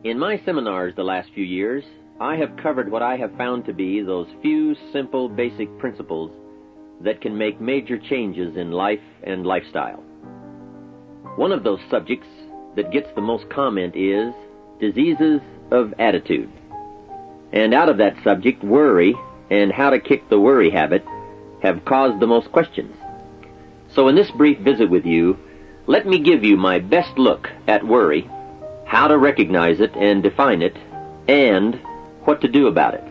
In my seminars the last few years, I have covered what I have found to be those few simple basic principles that can make major changes in life and lifestyle. One of those subjects that gets the most comment is diseases of attitude. And out of that subject, worry and how to kick the worry habit have caused the most questions. So in this brief visit with you, let me give you my best look at worry, how to recognize it and define it, and what to do about it.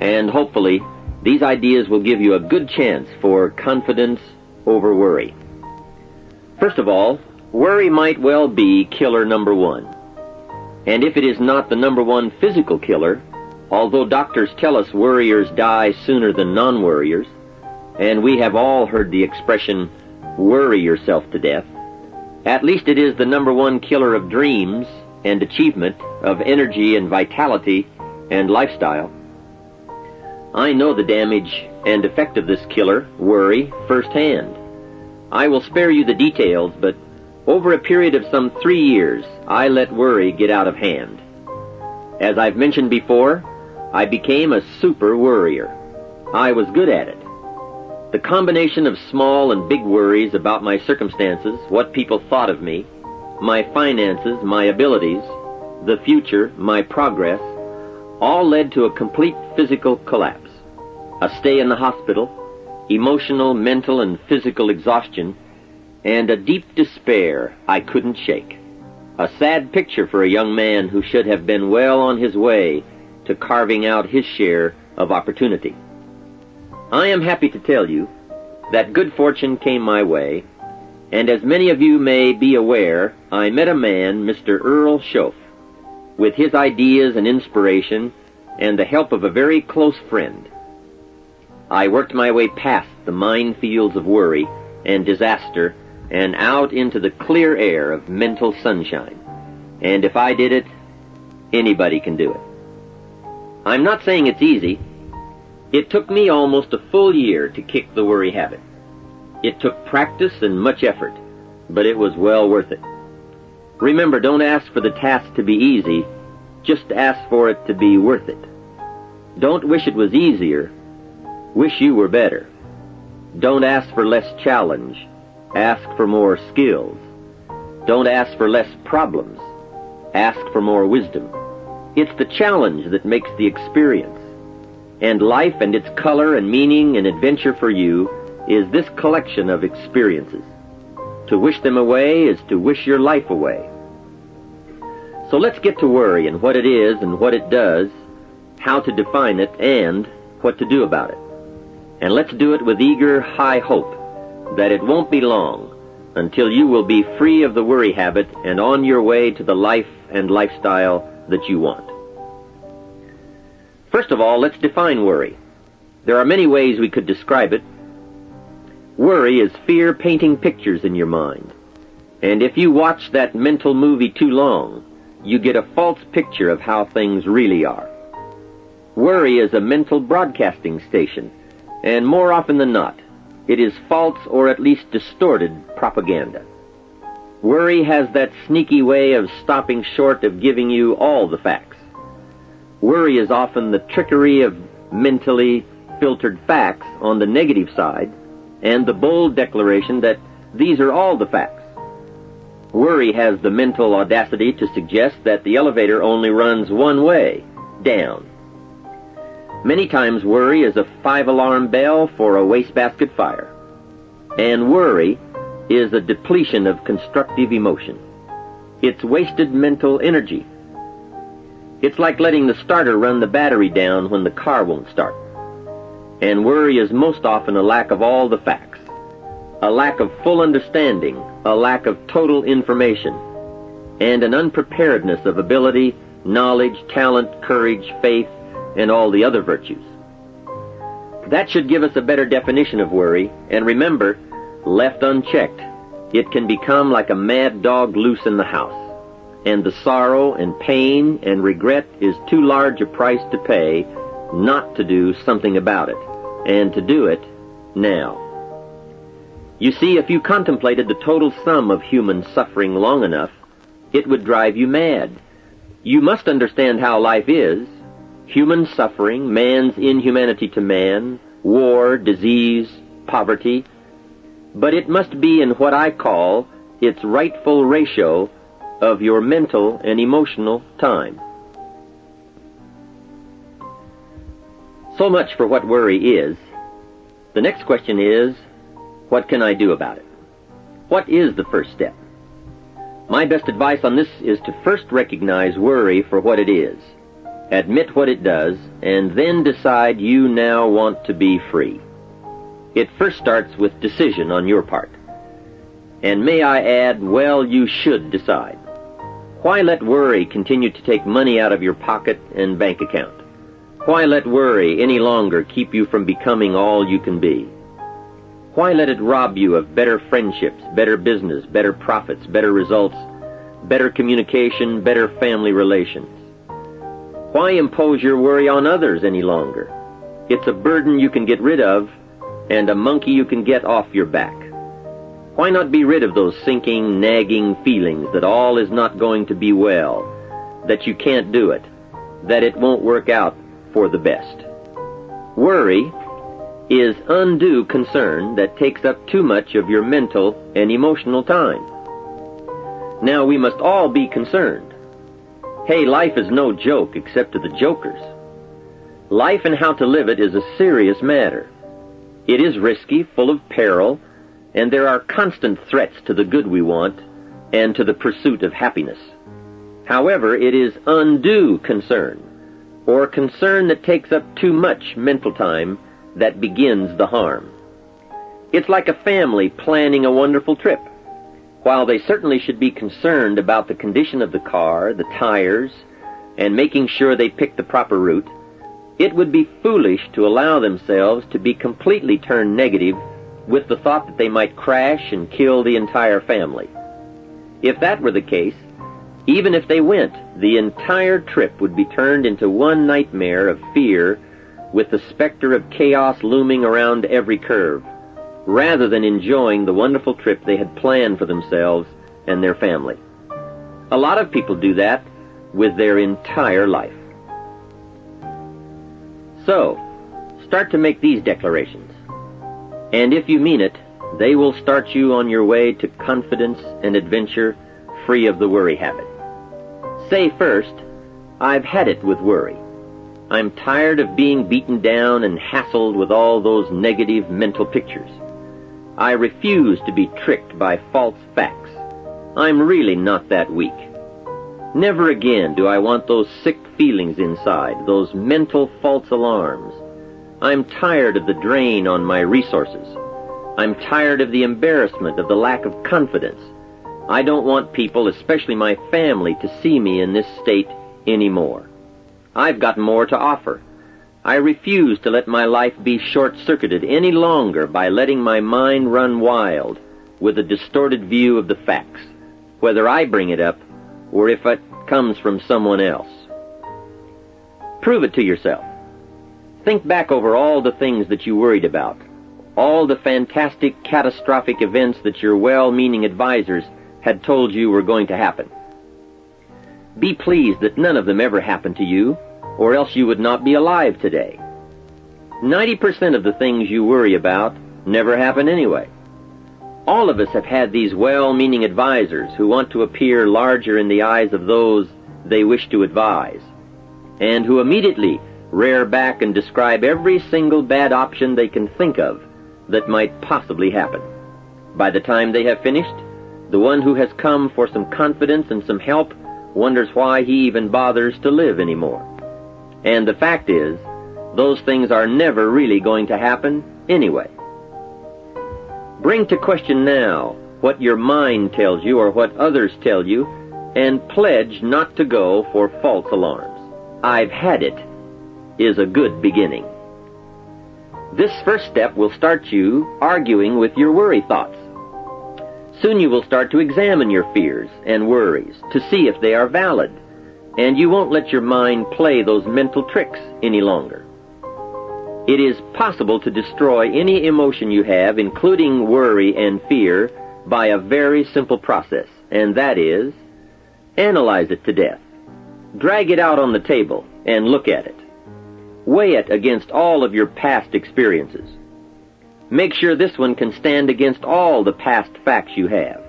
And hopefully, these ideas will give you a good chance for confidence over worry. First of all, worry might well be killer number one. And if it is not the number one physical killer, although doctors tell us worriers die sooner than non-worriers, and we have all heard the expression, worry yourself to death, at least it is the number one killer of dreams and achievement, of energy and vitality and lifestyle. I know the damage and effect of this killer, worry, firsthand. I will spare you the details, but over a period of some 3 years, I let worry get out of hand. As I've mentioned before, I became a super worrier. I was good at it. The combination of small and big worries about my circumstances, what people thought of me, my finances, my abilities, the future, my progress, all led to a complete physical collapse. A stay in the hospital, emotional, mental, and physical exhaustion, and a deep despair I couldn't shake. A sad picture for a young man who should have been well on his way to carving out his share of opportunity. I am happy to tell you that good fortune came my way, and as many of you may be aware, I met a man, Mr. Earl Schoaf, with his ideas and inspiration and the help of a very close friend. I worked my way past the minefields of worry and disaster and out into the clear air of mental sunshine. And if I did it, anybody can do it. I'm not saying it's easy. It took me almost a full year to kick the worry habit. It took practice and much effort, but it was well worth it. Remember, don't ask for the task to be easy, just ask for it to be worth it. Don't wish it was easier, wish you were better. Don't ask for less challenge, ask for more skills. Don't ask for less problems, ask for more wisdom. It's the challenge that makes the experience. And life and its color and meaning and adventure for you is this collection of experiences. To wish them away is to wish your life away. So let's get to worry and what it is and what it does, how to define it, and what to do about it. And let's do it with eager, high hope that it won't be long until you will be free of the worry habit and on your way to the life and lifestyle that you want. First of all, let's define worry. There are many ways we could describe it. Worry is fear painting pictures in your mind. And if you watch that mental movie too long, you get a false picture of how things really are. Worry is a mental broadcasting station, and more often than not, it is false or at least distorted propaganda. Worry has that sneaky way of stopping short of giving you all the facts. Worry is often the trickery of mentally filtered facts on the negative side and the bold declaration that these are all the facts. Worry has the mental audacity to suggest that the elevator only runs one way, down. Many times worry is a 5-alarm bell for a wastebasket fire. And worry is a depletion of constructive emotion. It's wasted mental energy. It's like letting the starter run the battery down when the car won't start. And worry is most often a lack of all the facts, a lack of full understanding, a lack of total information, and an unpreparedness of ability, knowledge, talent, courage, faith, and all the other virtues. That should give us a better definition of worry, and remember, left unchecked, it can become like a mad dog loose in the house. And the sorrow and pain and regret is too large a price to pay not to do something about it, and to do it now. You see, if you contemplated the total sum of human suffering long enough, it would drive you mad. You must understand how life is: human suffering, man's inhumanity to man, war, disease, poverty, but it must be in what I call its rightful ratio of your mental and emotional time. So much for what worry is. The next question is, what can I do about it? What is the first step? My best advice on this is to first recognize worry for what it is, admit what it does, and then decide you now want to be free. It first starts with decision on your part. And may I add, well, you should decide. Why let worry continue to take money out of your pocket and bank account? Why let worry any longer keep you from becoming all you can be? Why let it rob you of better friendships, better business, better profits, better results, better communication, better family relations? Why impose your worry on others any longer? It's a burden you can get rid of, and a monkey you can get off your back. Why not be rid of those sinking, nagging feelings that all is not going to be well, that you can't do it, that it won't work out for the best? Worry is undue concern that takes up too much of your mental and emotional time. Now, we must all be concerned. Hey, life is no joke except to the jokers. Life and how to live it is a serious matter. It is risky, full of peril, and there are constant threats to the good we want and to the pursuit of happiness. However, it is undue concern, or concern that takes up too much mental time, that begins the harm. It's like a family planning a wonderful trip. While they certainly should be concerned about the condition of the car, the tires, and making sure they pick the proper route, it would be foolish to allow themselves to be completely turned negative with the thought that they might crash and kill the entire family. If that were the case, even if they went, the entire trip would be turned into one nightmare of fear, with the specter of chaos looming around every curve, rather than enjoying the wonderful trip they had planned for themselves and their family. A lot of people do that with their entire life. So, start to make these declarations. And if you mean it, they will start you on your way to confidence and adventure, free of the worry habit. Say first, I've had it with worry. I'm tired of being beaten down and hassled with all those negative mental pictures. I refuse to be tricked by false facts. I'm really not that weak. Never again do I want those sick feelings inside, those mental false alarms. I'm tired of the drain on my resources. I'm tired of the embarrassment of the lack of confidence. I don't want people, especially my family, to see me in this state anymore. I've got more to offer. I refuse to let my life be short-circuited any longer by letting my mind run wild with a distorted view of the facts, whether I bring it up or if it comes from someone else. Prove it to yourself. Think back over all the things that you worried about, all the fantastic, catastrophic events that your well-meaning advisors had told you were going to happen. Be pleased that none of them ever happened to you, or else you would not be alive today. 90% of the things you worry about never happen anyway. All of us have had these well-meaning advisors who want to appear larger in the eyes of those they wish to advise, and who immediately rear back and describe every single bad option they can think of that might possibly happen. By the time they have finished, the one who has come for some confidence and some help wonders why he even bothers to live anymore. And the fact is, those things are never really going to happen anyway. Bring to question now what your mind tells you or what others tell you, and pledge not to go for false alarms. I've had it is a good beginning. This first step will start you arguing with your worry thoughts. Soon you will start to examine your fears and worries to see if they are valid, and you won't let your mind play those mental tricks any longer. It is possible to destroy any emotion you have, including worry and fear, by a very simple process, and that is, analyze it to death. Drag it out on the table and look at it. Weigh it against all of your past experiences. Make sure this one can stand against all the past facts you have.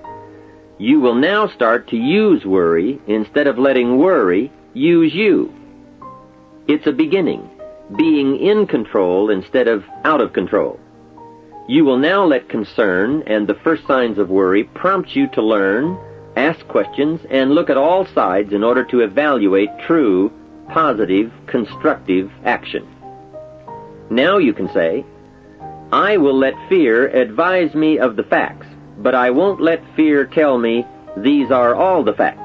You will now start to use worry instead of letting worry use you. It's a beginning, being in control instead of out of control. You will now let concern and the first signs of worry prompt you to learn, ask questions, and look at all sides in order to evaluate true, positive, constructive action. Now you can say, I will let fear advise me of the facts, but I won't let fear tell me these are all the facts.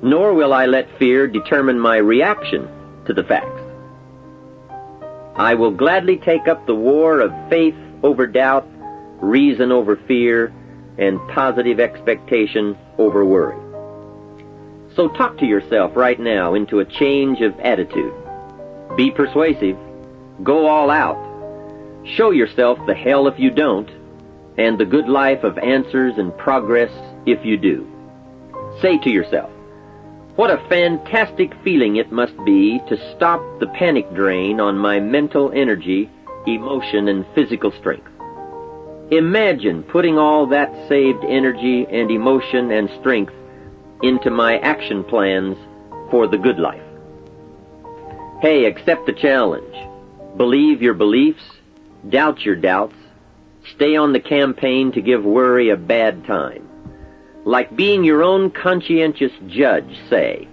Nor will I let fear determine my reaction to the facts. I will gladly take up the war of faith over doubt, reason over fear, and positive expectation over worry. So talk to yourself right now into a change of attitude. Be persuasive. Go all out. Show yourself the hell if you don't, and the good life of answers and progress if you do. Say to yourself, what a fantastic feeling it must be to stop the panic drain on my mental energy, emotion, and physical strength. Imagine putting all that saved energy and emotion and strength into my action plans for the good life. Hey, accept the challenge. Believe your beliefs, doubt your doubts, stay on the campaign to give worry a bad time. Like being your own conscientious judge, say,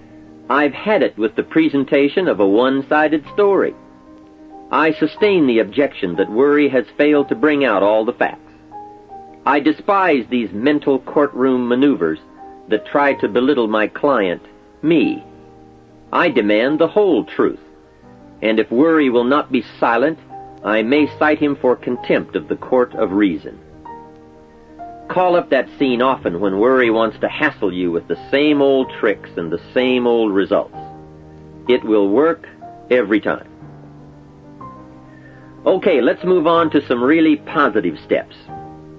I've had it with the presentation of a one-sided story. I sustain the objection that worry has failed to bring out all the facts. I despise these mental courtroom maneuvers that try to belittle my client, me. I demand the whole truth, and if worry will not be silent, I may cite him for contempt of the court of reason. Call up that scene often when worry wants to hassle you with the same old tricks and the same old results. It will work every time. Okay, let's move on to some really positive steps.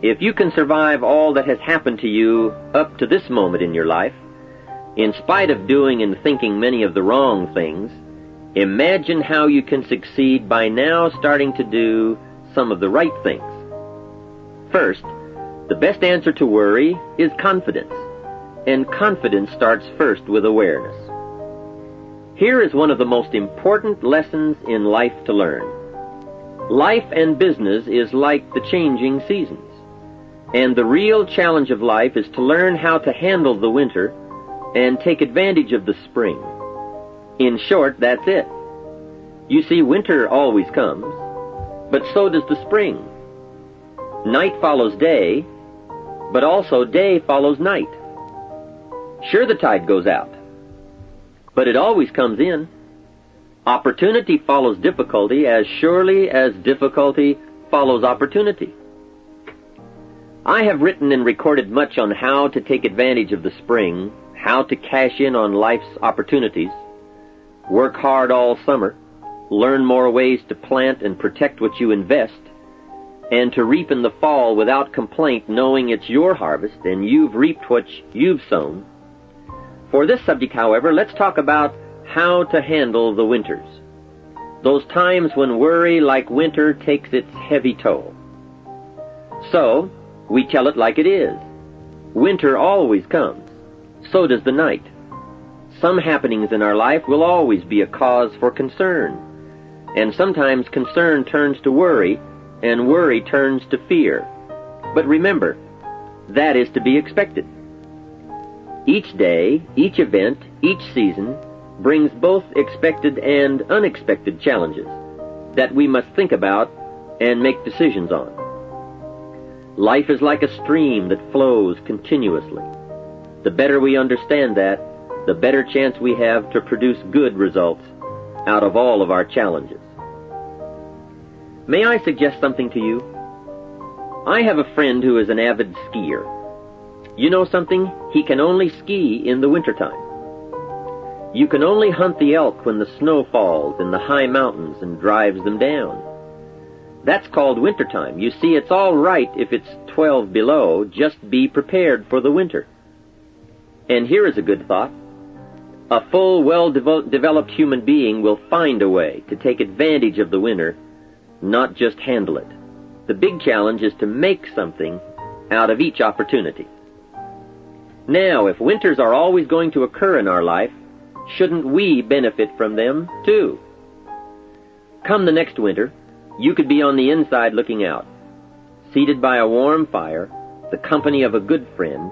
If you can survive all that has happened to you up to this moment in your life, in spite of doing and thinking many of the wrong things, imagine how you can succeed by now starting to do some of the right things. First, the best answer to worry is confidence, and confidence starts first with awareness. Here is one of the most important lessons in life to learn. Life and business is like the changing seasons, and the real challenge of life is to learn how to handle the winter and take advantage of the spring. In short, that's it. You see, winter always comes, but so does the spring. Night follows day, but also day follows night. Sure, the tide goes out, but it always comes in. Opportunity follows difficulty as surely as difficulty follows opportunity. I have written and recorded much on how to take advantage of the spring, how to cash in on life's opportunities, work hard all summer, learn more ways to plant and protect what you invest, and to reap in the fall without complaint, knowing it's your harvest and you've reaped what you've sown. For this subject, however, let's talk about how to handle the winters, those times when worry, like winter, takes its heavy toll. So, we tell it like it is. Winter always comes. So does the night. Some happenings in our life will always be a cause for concern, and sometimes concern turns to worry, and worry turns to fear. But remember, that is to be expected. Each day, each event, each season brings both expected and unexpected challenges that we must think about and make decisions on. Life is like a stream that flows continuously. The better we understand that, the better chance we have to produce good results out of all of our challenges. May I suggest something to you? I have a friend who is an avid skier. You know something? He can only ski in the wintertime. You can only hunt the elk when the snow falls in the high mountains and drives them down. That's called wintertime. You see, it's all right if it's 12 below. Just be prepared for the winter. And here is a good thought. A full, well-developed human being will find a way to take advantage of the winter, not just handle it. The big challenge is to make something out of each opportunity. Now, if winters are always going to occur in our life, shouldn't we benefit from them too? Come the next winter, you could be on the inside looking out, seated by a warm fire, the company of a good friend,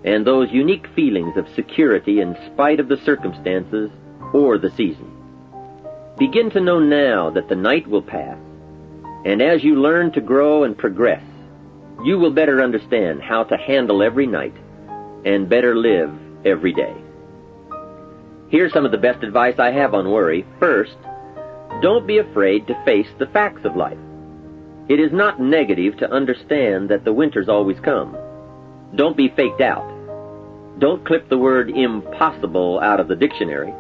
and those unique feelings of security in spite of the circumstances or the season. Begin to know now that the night will pass, and as you learn to grow and progress, you will better understand how to handle every night and better live every day. Here's some of the best advice I have on worry. First, don't be afraid to face the facts of life. It is not negative to understand that the winters always come. Don't be faked out. Don't clip the word impossible out of the dictionary.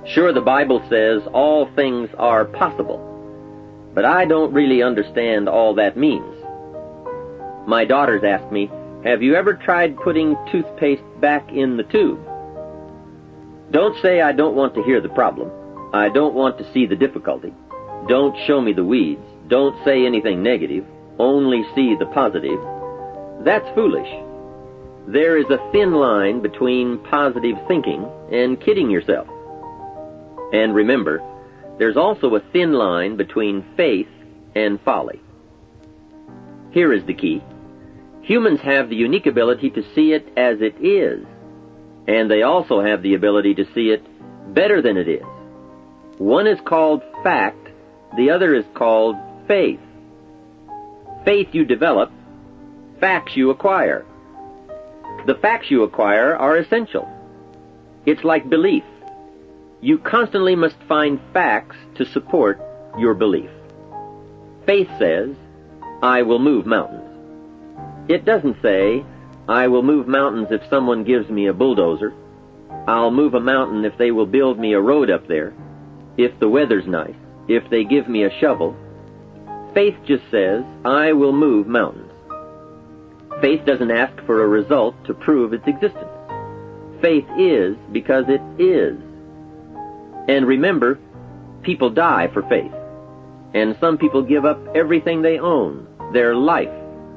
Sure, the Bible says all things are possible, but I don't really understand all that means. My daughters ask me, have you ever tried putting toothpaste back in the tube? Don't say I don't want to hear the problem. I don't want to see the difficulty. Don't show me the weeds. Don't say anything negative. Only see the positive. That's foolish. There is a thin line between positive thinking and kidding yourself. And remember, there's also a thin line between faith and folly. Here is the key. Humans have the unique ability to see it as it is, and they also have the ability to see it better than it is. One is called fact, the other is called faith. Faith you develop, facts you acquire. The facts you acquire are essential. It's like belief. You constantly must find facts to support your belief. Faith says, I will move mountains. It doesn't say, I will move mountains if someone gives me a bulldozer. I'll move a mountain if they will build me a road up there, if the weather's nice, if they give me a shovel. Faith just says, I will move mountains. Faith doesn't ask for a result to prove its existence. Faith is because it is. And remember, people die for faith. And some people give up everything they own, their life,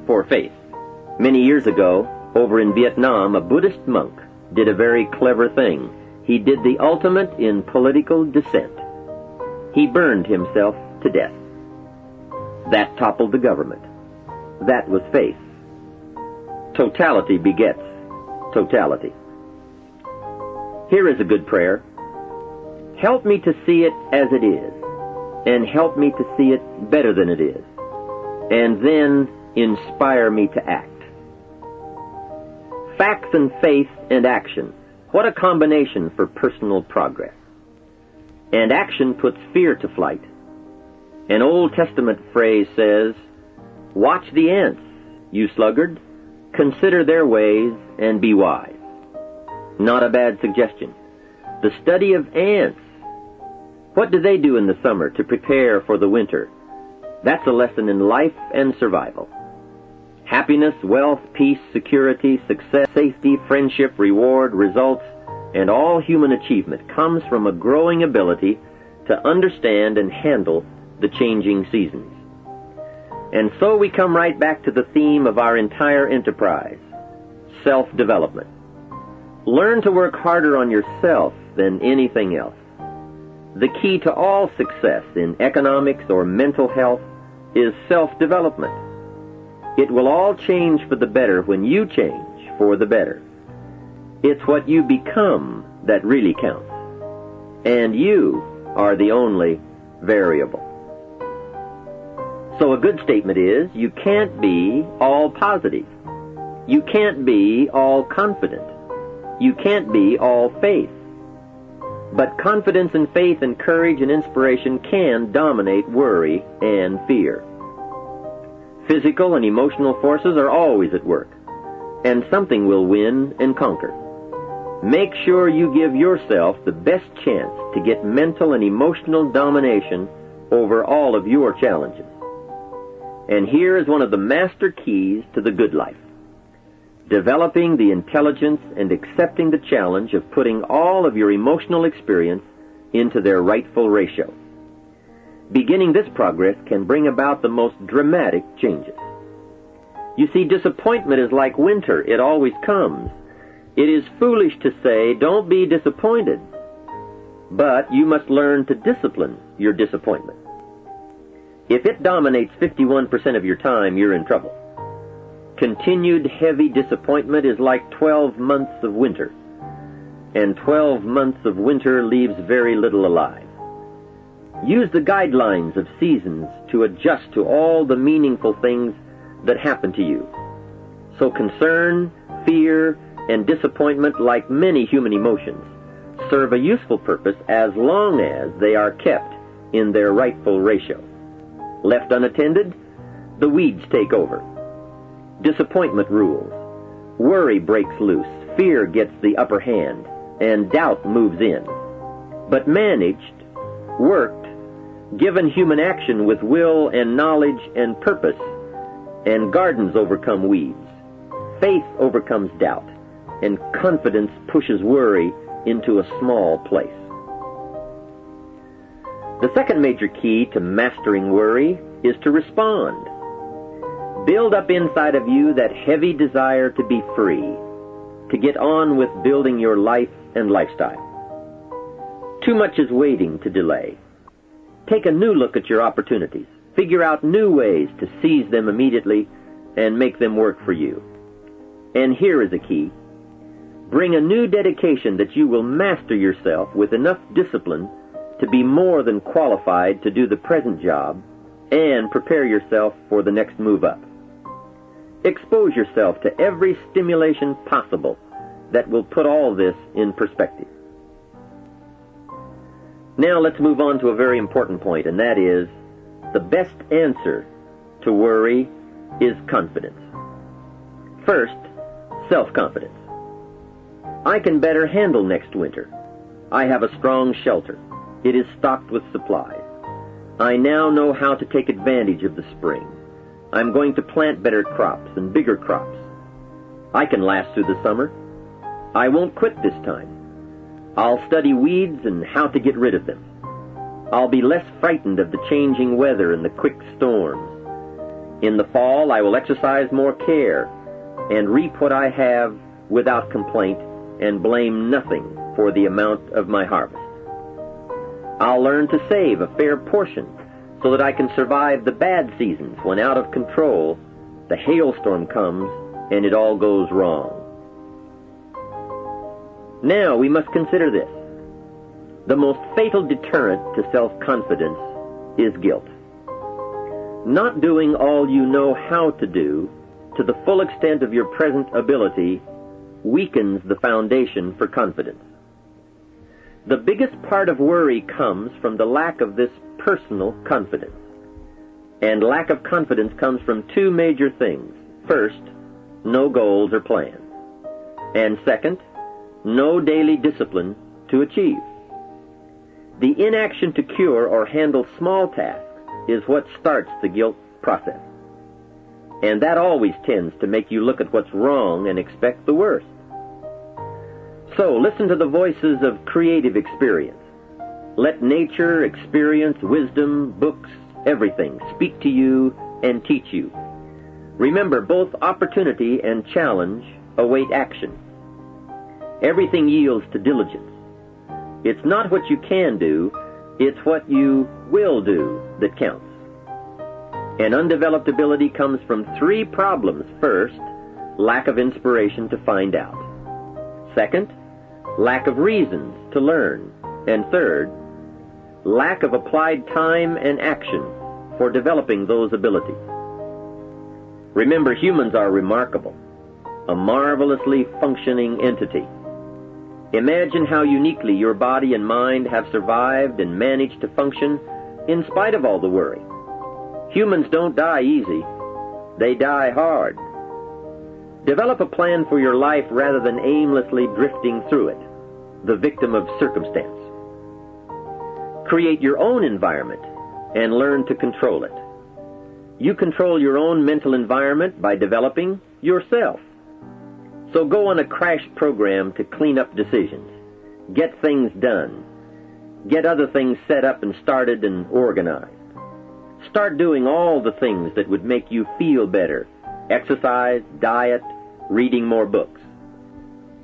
for faith. Many years ago, over in Vietnam, a Buddhist monk did a very clever thing. He did the ultimate in political dissent. He burned himself to death. That toppled the government. That was faith. Totality begets totality. Here is a good prayer. Help me to see it as it is, and help me to see it better than it is, and then inspire me to act. Facts and faith and action. What a combination for personal progress. And action puts fear to flight. An Old Testament phrase says, watch the ants, you sluggard. Consider their ways and be wise. Not a bad suggestion. The study of ants. What do they do in the summer to prepare for the winter? That's a lesson in life and survival. Happiness, wealth, peace, security, success, safety, friendship, reward, results, and all human achievement comes from a growing ability to understand and handle the changing seasons. And so we come right back to the theme of our entire enterprise, self-development. Learn to work harder on yourself than anything else. The key to all success in economics or mental health is self-development. It will all change for the better when you change for the better. It's what you become that really counts. And you are the only variable. So a good statement is, you can't be all positive. You can't be all confident. You can't be all faith. But confidence and faith and courage and inspiration can dominate worry and fear. Physical and emotional forces are always at work, and something will win and conquer. Make sure you give yourself the best chance to get mental and emotional domination over all of your challenges. And here is one of the master keys to the good life. developing the intelligence and accepting the challenge of putting all of your emotional experience into their rightful ratio. Beginning this progress can bring about the most dramatic changes. You see, disappointment is like winter. It always comes. It is foolish to say, don't be disappointed. But you must learn to discipline your disappointment. If it dominates 51% of your time, you're in trouble. Continued heavy disappointment is like 12 months of winter. And 12 months of winter leaves very little alive. Use the guidelines of seasons to adjust to all the meaningful things that happen to you. So concern, fear, and disappointment, like many human emotions, serve a useful purpose as long as they are kept in their rightful ratio. Left unattended, the weeds take over. Disappointment rules. Worry breaks loose. Fear gets the upper hand, and doubt moves in. But managed, worked, given human action with will and knowledge and purpose, and gardens overcome weeds. Faith overcomes doubt, and confidence pushes worry into a small place. The second major key to mastering worry is to respond. Build up inside of you that heavy desire to be free, to get on with building your life and lifestyle. Too much is waiting to delay. Take a new look at your opportunities. Figure out new ways to seize them immediately and make them work for you. And here is a key. Bring a new dedication that you will master yourself with enough discipline to be more than qualified to do the present job and prepare yourself for the next move up. Expose yourself to every stimulation possible that will put all this in perspective. Now let's move on to a very important point, and that is the best answer to worry is confidence. First, self-confidence. I can better handle next winter. I have a strong shelter. It is stocked with supplies. I now know how to take advantage of the spring. I'm going to plant better crops and bigger crops. I can last through the summer. I won't quit this time. I'll study weeds and how to get rid of them. I'll be less frightened of the changing weather and the quick storms. In the fall, I will exercise more care and reap what I have without complaint and blame nothing for the amount of my harvest. I'll learn to save a fair portion so that I can survive the bad seasons when out of control the hailstorm comes and it all goes wrong. Now we must consider this. The most fatal deterrent to self-confidence is guilt. Not doing all you know how to do to the full extent of your present ability weakens the foundation for confidence. The biggest part of worry comes from the lack of this personal confidence. And lack of confidence comes from two major things. First, no goals or plans. And second, no daily discipline to achieve. The inaction to cure or handle small tasks is what starts the guilt process. And that always tends to make you look at what's wrong and expect the worst. So listen to the voices of creative experience. Let nature, experience, wisdom, books, everything speak to you and teach you. Remember, both opportunity and challenge await action. Everything yields to diligence. It's not what you can do, it's what you will do that counts. And undeveloped ability comes from three problems. First, lack of inspiration to find out. Second, lack of reasons to learn. And third, lack of applied time and action for developing those abilities. Remember, humans are remarkable, a marvelously functioning entity. Imagine how uniquely your body and mind have survived and managed to function in spite of all the worry. Humans don't die easy. They die hard. Develop a plan for your life rather than aimlessly drifting through it, the victim of circumstance. Create your own environment and learn to control it. You control your own mental environment by developing yourself. So go on a crash program to clean up decisions, get things done, get other things set up and started and organized. Start doing all the things that would make you feel better: exercise, diet, reading more books.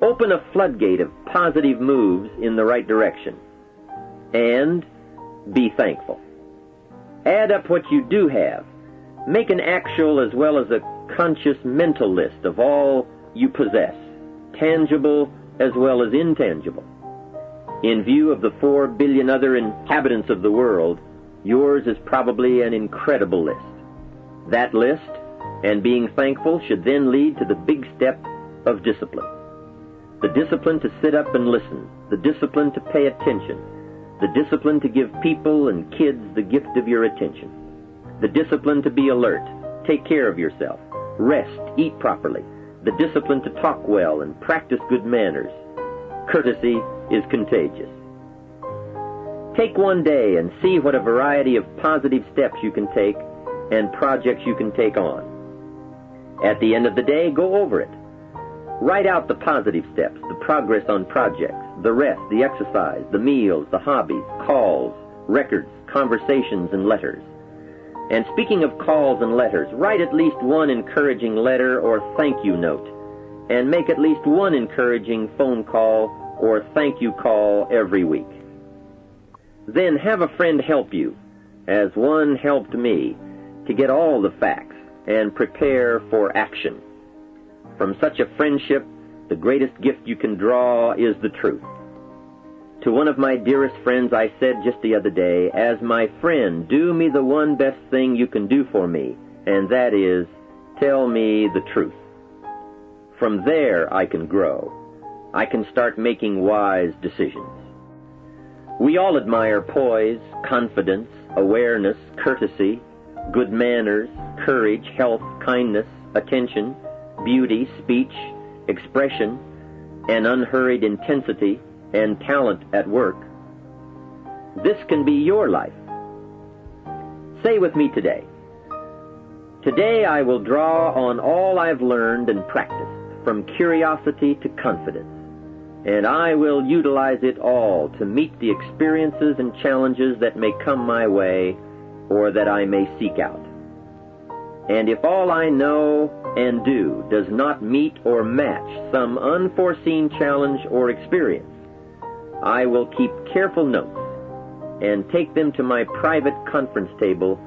Open a floodgate of positive moves in the right direction. And be thankful. Add up what you do have. Make an actual as well as a conscious mental list of all you possess, tangible as well as intangible. In view of the 4 billion other inhabitants of the world, yours is probably an incredible list. That list, and being thankful, should then lead to the big step of discipline. The discipline to sit up and listen, the discipline to pay attention, the discipline to give people and kids the gift of your attention, the discipline to be alert, take care of yourself, rest, eat properly, the discipline to talk well and practice good manners. Courtesy is contagious. Take one day and see what a variety of positive steps you can take and projects you can take on. At the end of the day, go over it. Write out the positive steps, the progress on projects, the rest, the exercise, the meals, the hobbies, calls, records, conversations, and letters. And speaking of calls and letters, write at least one encouraging letter or thank you note, and make at least one encouraging phone call or thank you call every week. Then have a friend help you, as one helped me, to get all the facts and prepare for action. From such a friendship, the greatest gift you can draw is the truth. To one of my dearest friends I said just the other day, as my friend, do me the one best thing you can do for me, and that is, tell me the truth. From there I can grow. I can start making wise decisions. We all admire poise, confidence, awareness, courtesy, good manners, courage, health, kindness, attention, beauty, speech, expression, and unhurried intensity, and talent at work. This can be your life. Say with me today, today I will draw on all I've learned and practiced, from curiosity to confidence, and I will utilize it all to meet the experiences and challenges that may come my way or that I may seek out. And if all I know and do does not meet or match some unforeseen challenge or experience, I will keep careful notes and take them to my private conference table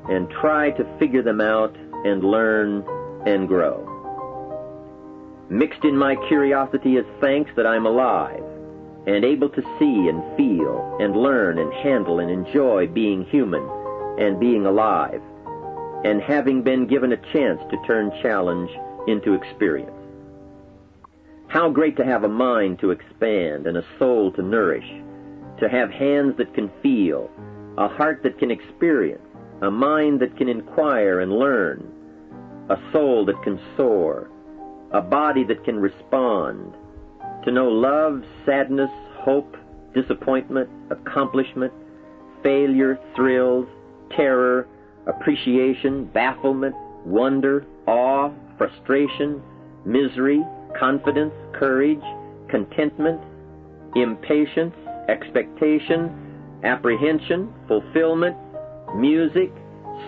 and try to figure them out and learn and grow. Mixed in my curiosity is thanks that I'm alive and able to see and feel and learn and handle and enjoy being human and being alive, and having been given a chance to turn challenge into experience. How great to have a mind to expand and a soul to nourish, to have hands that can feel, a heart that can experience, a mind that can inquire and learn, a soul that can soar, a body that can respond, to know love, sadness, hope, disappointment, accomplishment, failure, thrills, terror, appreciation, bafflement, wonder, awe, frustration, misery, confidence, courage, contentment, impatience, expectation, apprehension, fulfillment, music,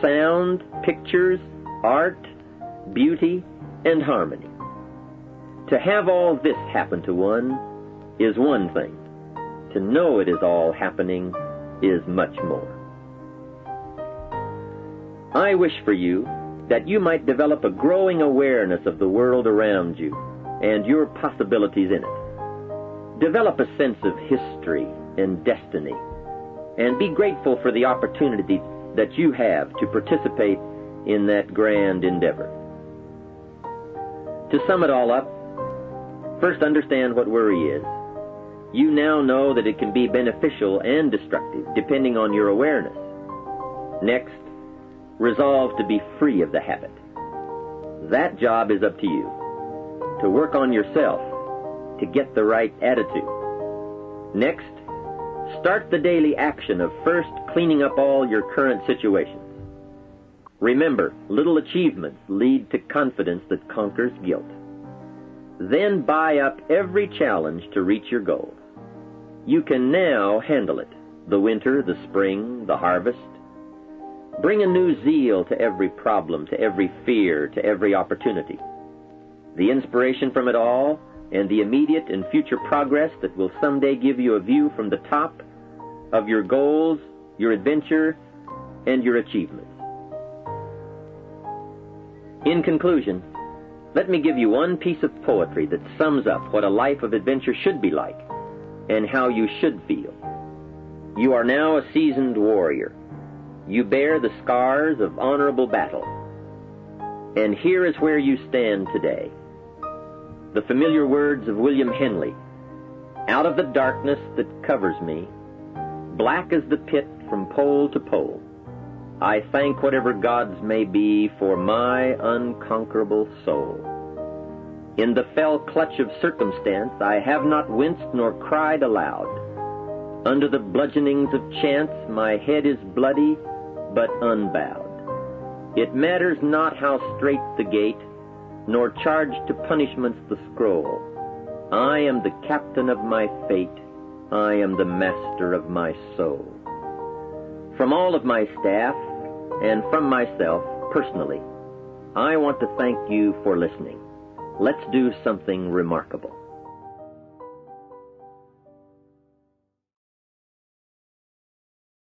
sound, pictures, art, beauty, and harmony. To have all this happen to one is one thing. To know it is all happening is much more. I wish for you that you might develop a growing awareness of the world around you and your possibilities in it. Develop a sense of history and destiny, and be grateful for the opportunity that you have to participate in that grand endeavor. To sum it all up, first understand what worry is. You now know that it can be beneficial and destructive depending on your awareness. Next, resolve to be free of the habit. That job is up to you. To work on yourself, to get the right attitude. Next, start the daily action of first cleaning up all your current situations. Remember, little achievements lead to confidence that conquers guilt. Then buy up every challenge to reach your goals. You can now handle it, the winter, the spring, the harvest. Bring a new zeal to every problem, to every fear, to every opportunity. The inspiration from it all, and the immediate and future progress that will someday give you a view from the top of your goals, your adventure, and your achievements. In conclusion, let me give you one piece of poetry that sums up what a life of adventure should be like and how you should feel. You are now a seasoned warrior. You bear the scars of honorable battle. And here is where you stand today. The familiar words of William Henley, "Out of the darkness that covers me, black as the pit from pole to pole, I thank whatever gods may be for my unconquerable soul. In the fell clutch of circumstance I have not winced nor cried aloud. Under the bludgeonings of chance my head is bloody but unbowed. It matters not how strait the gate, nor charged to punishments the scroll. I am the captain of my fate, I am the master of my soul." From all of my staff, and from myself personally, I want to thank you for listening. Let's do something remarkable.